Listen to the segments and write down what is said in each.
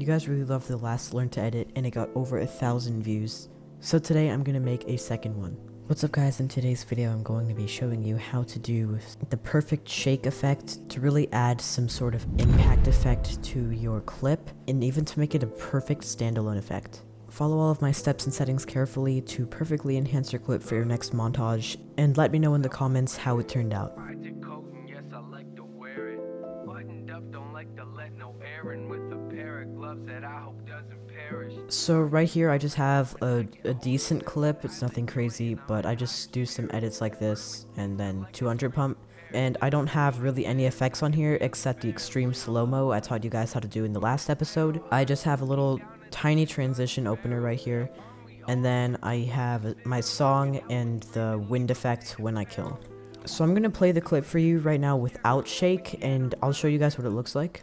You guys really loved the last Learn to Edit and it got over 1,000 views. So today I'm going to make a second one. What's up guys, in today's video I'm going to be showing you how to do the perfect shake effect to really add some sort of impact effect to your clip and even to make it a perfect standalone effect. Follow all of my steps and settings carefully to perfectly enhance your clip for your next montage, and let me know in the comments how it turned out. So right here I just have a decent clip. It's nothing crazy, but I just do some edits like this and then 200 pump. And I don't have really any effects on here except the extreme slow-mo I taught you guys how to do in the last episode. I just have a little tiny transition opener right here, and then I have my song and the wind effect when I kill. So I'm gonna play the clip for you right now without shake, and I'll show you guys what it looks like.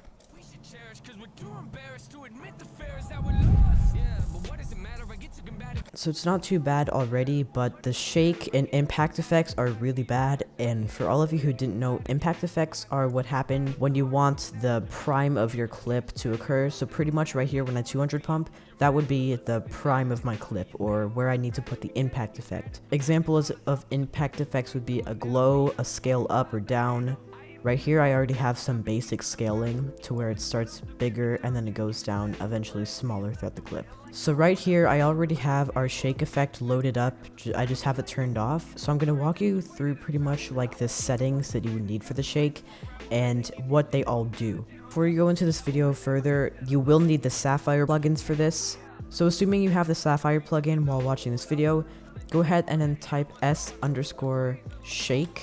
So it's not too bad already, but the shake and impact effects are really bad. And for all of you who didn't know, impact effects are what happen when you want the prime of your clip to occur. So pretty much right here when I 200 pump, that would be the prime of my clip, or where I need to put the impact effect. Examples of impact effects would be a glow, a scale up or down. Right here I already have some basic scaling to where it starts bigger and then it goes down, eventually smaller throughout the clip. So right here I already have our shake effect loaded up. I just have it turned off. So I'm going to walk you through pretty much like the settings that you would need for the shake and what they all do. Before you go into this video further, you will need the Sapphire plugins for this. So assuming you have the Sapphire plugin while watching this video, go ahead and then type s_shake.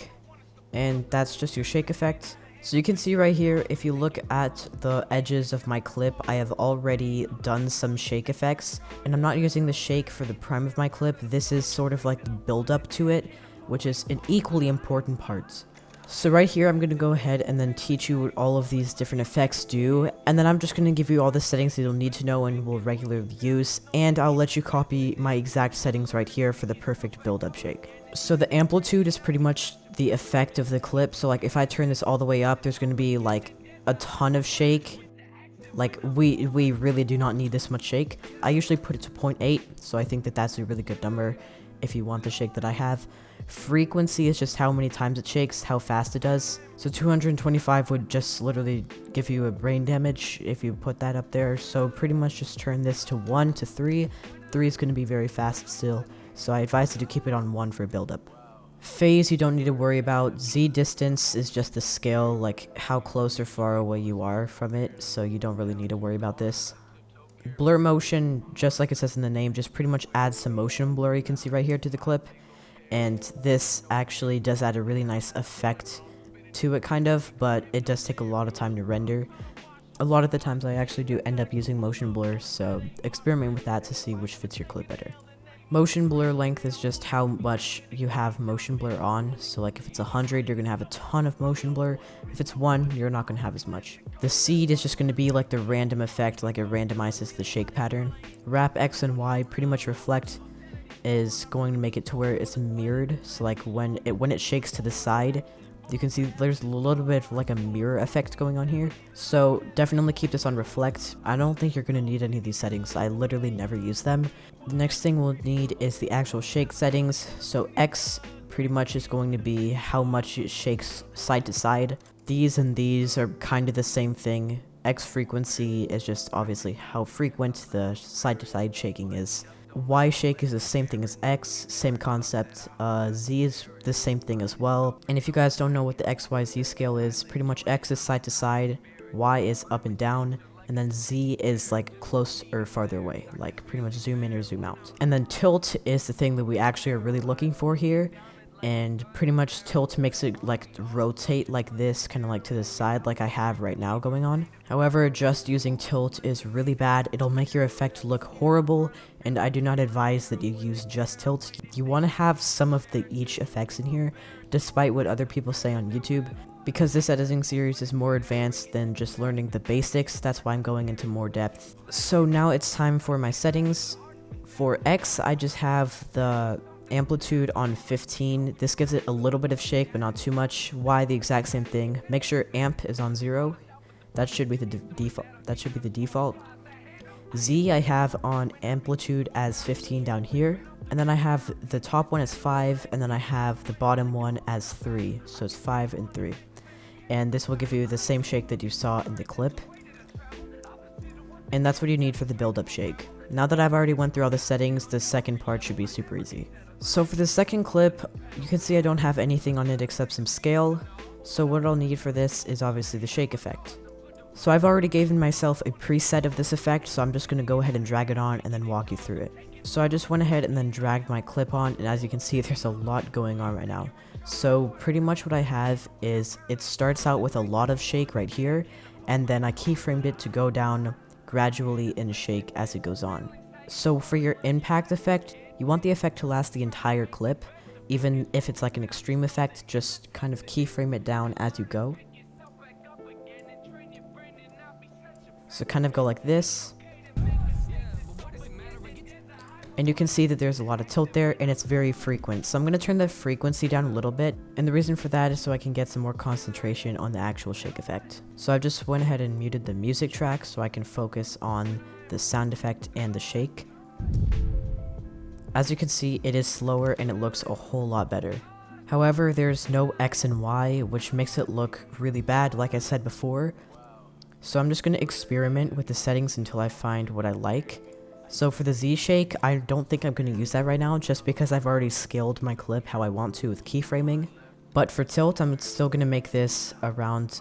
And that's just your shake effect. So you can see right here, if you look at the edges of my clip, I have already done some shake effects, and I'm not using the shake for the prime of my clip. This is sort of like the build up to it, which is an equally important part. So right here, I'm going to go ahead and then teach you what all of these different effects do, and then I'm just going to give you all the settings that you'll need to know and will regularly use, and I'll let you copy my exact settings right here for the perfect build-up shake. So the amplitude is pretty much the effect of the clip. So like if I turn this all the way up, there's going to be like a ton of shake. Like we really do not need this much shake. I usually put it to 0.8, so I think that that's a really good number if you want the shake that I have. Frequency is just how many times it shakes, how fast it does. So 225 would just literally give you a brain damage if you put that up there. So pretty much just turn this to 1 to 3. 3 is going to be very fast still, so I advise you to keep it on 1 for build-up. Phase you don't need to worry about. Z distance is just the scale, like how close or far away you are from it, so you don't really need to worry about this. Blur motion, just like it says in the name, just pretty much adds some motion blur you can see right here to the clip. And this actually does add a really nice effect to it kind of, but it does take a lot of time to render. A lot of the times I actually do end up using motion blur, so experiment with that to see which fits your clip better. Motion blur length is just how much you have motion blur on. So like if it's 100, you're going to have a ton of motion blur. If it's 1, you're not going to have as much. The seed is just going to be like the random effect, like it randomizes the shake pattern. Wrap X and Y, pretty much reflect, is going to make it to where it's mirrored. So like when it shakes to the side, you can see there's a little bit of like a mirror effect going on here. So definitely keep this on reflect. I don't think you're going to need any of these settings. I literally never use them. The next thing we'll need is the actual shake settings. So X pretty much is going to be how much it shakes side to side. These and these are kind of the same thing. X frequency is just obviously how frequent the side to side shaking is. Y shake is the same thing as X, same concept. Z is the same thing as well. And if you guys don't know what the XYZ scale is, pretty much X is side to side, Y is up and down, and then Z is like close or farther away, like pretty much zoom in or zoom out. And then tilt is the thing that we actually are really looking for here. And pretty much tilt makes it like rotate like this, kind of like to the side like I have right now going on. However, just using tilt is really bad. It'll make your effect look horrible, and I do not advise that you use just tilt. You want to have some of the each effects in here, despite what other people say on YouTube. Because this editing series is more advanced than just learning the basics, that's why I'm going into more depth. So now it's time for my settings. For X, I just have the amplitude on 15. This gives it a little bit of shake, but not too much. Y, the exact same thing. Make sure amp is on 0. That should be the default. Z I have on Amplitude as 15 down here, and then I have the top one as 5, and then I have the bottom one as 3, so it's 5 and 3. And this will give you the same shake that you saw in the clip. And that's what you need for the build-up shake. Now that I've already went through all the settings, the second part should be super easy. So for the second clip, you can see I don't have anything on it except some scale, so what I'll need for this is obviously the shake effect. So I've already given myself a preset of this effect, so I'm just going to go ahead and drag it on and then walk you through it. So I just went ahead and then dragged my clip on, and as you can see there's a lot going on right now. So pretty much what I have is it starts out with a lot of shake right here, and then I keyframed it to go down gradually in shake as it goes on. So for your impact effect, you want the effect to last the entire clip. Even if it's like an extreme effect, just kind of keyframe it down as you go. So kind of go like this. And you can see that there's a lot of tilt there, and it's very frequent. So I'm going to turn the frequency down a little bit, and the reason for that is so I can get some more concentration on the actual shake effect. So I just went ahead and muted the music track so I can focus on the sound effect and the shake. As you can see, it is slower and it looks a whole lot better. However, there's no X and Y, which makes it look really bad, like I said before. So I'm just going to experiment with the settings until I find what I like. So for the Z shake, I don't think I'm going to use that right now, just because I've already scaled my clip how I want to with keyframing. But for tilt, I'm still going to make this around...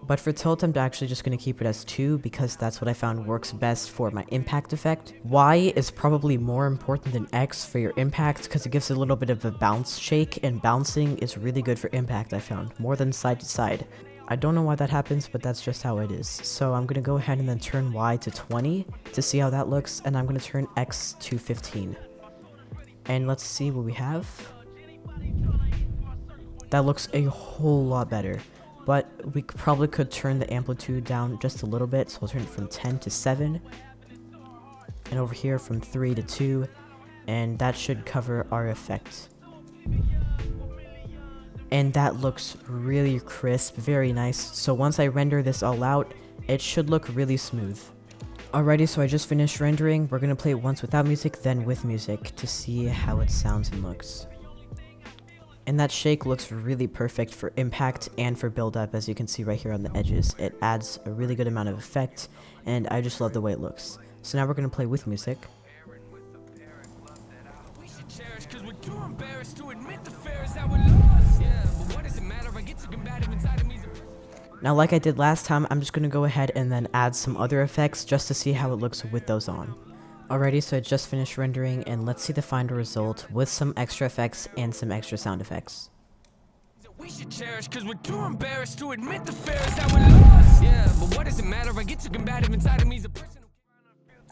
But for tilt, I'm actually just going to keep it as 2, because that's what I found works best for my impact effect. Y is probably more important than X for your impact, because it gives a little bit of a bounce shake, and bouncing is really good for impact, I found, more than side to side. I don't know why that happens, but that's just how it is. So I'm going to go ahead and then turn Y to 20 to see how that looks, and I'm going to turn X to 15. And let's see what we have. That looks a whole lot better, but we probably could turn the amplitude down just a little bit, so I'll turn it from 10 to 7. And over here from 3 to 2, and that should cover our effect. And that looks really crisp, very nice. So once I render this all out, it should look really smooth. Alrighty, so I just finished rendering. We're going to play it once without music, then with music to see how it sounds and looks. And that shake looks really perfect for impact and for build-up, as you can see right here on the edges. It adds a really good amount of effect, and I just love the way it looks. So now we're going to play with music. Now, like I did last time, I'm just going to go ahead and then add some other effects just to see how it looks with those on. Alrighty, so I just finished rendering, and let's see the final result with some extra effects and some extra sound effects. We should cherish, cause we're too embarrassed to admit the fair is that we're lost. Yeah, but what does it matter? I get too combative inside of me.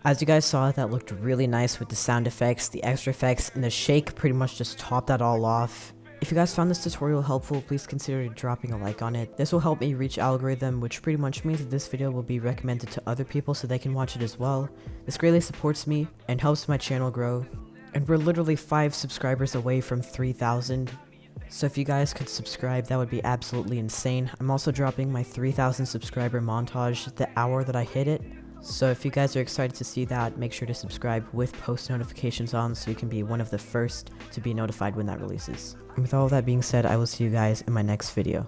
As you guys saw, that looked really nice with the sound effects, the extra effects, and the shake pretty much just topped that all off. If you guys found this tutorial helpful, please consider dropping a like on it. This will help me reach algorithm, which pretty much means that this video will be recommended to other people so they can watch it as well. This greatly supports me and helps my channel grow. And we're literally 5 subscribers away from 3,000. So if you guys could subscribe, that would be absolutely insane. I'm also dropping my 3,000 subscriber montage the hour that I hit it. So if you guys are excited to see that, make sure to subscribe with post notifications on so you can be one of the first to be notified when that releases. And with all of that being said, I will see you guys in my next video.